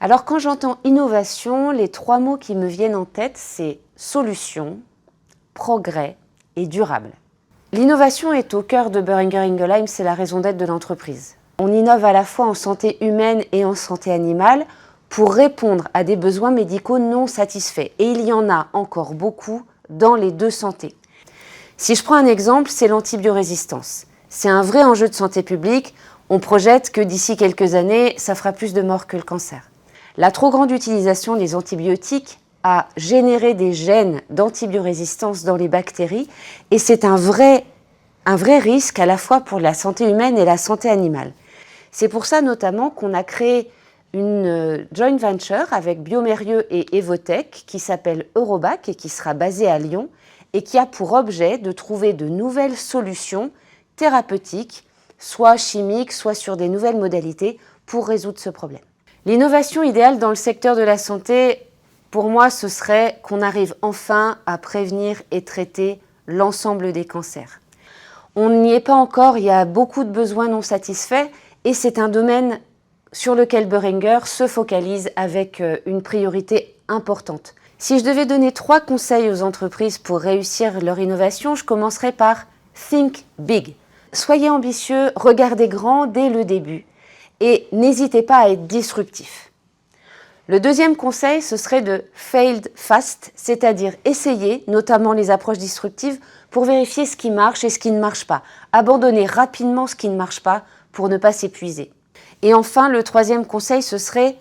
Alors quand j'entends innovation, les trois mots qui me viennent en tête, c'est solution, progrès et durable. L'innovation est au cœur de Boehringer Ingelheim, c'est la raison d'être de l'entreprise. On innove à la fois en santé humaine et en santé animale pour répondre à des besoins médicaux non satisfaits. Et il y en a encore beaucoup dans les deux santé. Si je prends un exemple, c'est l'antibiorésistance. C'est un vrai enjeu de santé publique. On projette que d'ici quelques années, ça fera plus de morts que le cancer. La trop grande utilisation des antibiotiques a généré des gènes d'antibiorésistance dans les bactéries et c'est un vrai risque à la fois pour la santé humaine et la santé animale. C'est pour ça notamment qu'on a créé une joint venture avec Biomérieux et Evotech qui s'appelle Eurobac et qui sera basée à Lyon et qui a pour objet de trouver de nouvelles solutions thérapeutiques, soit chimiques, soit sur des nouvelles modalités pour résoudre ce problème. L'innovation idéale dans le secteur de la santé, pour moi, ce serait qu'on arrive enfin à prévenir et traiter l'ensemble des cancers. On n'y est pas encore, il y a beaucoup de besoins non satisfaits et c'est un domaine sur lequel Boehringer se focalise avec une priorité importante. Si je devais donner 3 conseils aux entreprises pour réussir leur innovation, je commencerais par Think Big. Soyez ambitieux, regardez grand dès le début et n'hésitez pas à être disruptif. Le deuxième conseil, ce serait de fail fast, c'est-à-dire essayer, notamment les approches disruptives, pour vérifier ce qui marche et ce qui ne marche pas. Abandonner rapidement ce qui ne marche pas pour ne pas s'épuiser. Et enfin, le troisième conseil, ce serait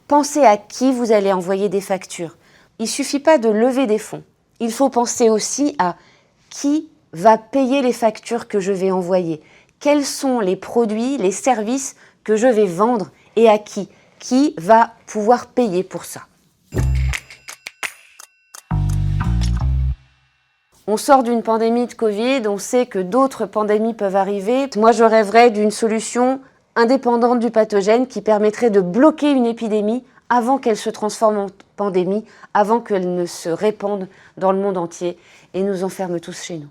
penser à qui vous allez envoyer des factures. Il ne suffit pas de lever des fonds. Il faut penser aussi à qui va payer les factures que je vais envoyer. Quels sont les produits, les services que je vais vendre et à qui? Qui va pouvoir payer pour ça? On sort d'une pandémie de Covid, on sait que d'autres pandémies peuvent arriver. Moi, je rêverais d'une solution indépendante du pathogène qui permettrait de bloquer une épidémie avant qu'elle se transforme en pandémie, avant qu'elle ne se répande dans le monde entier et nous enferme tous chez nous.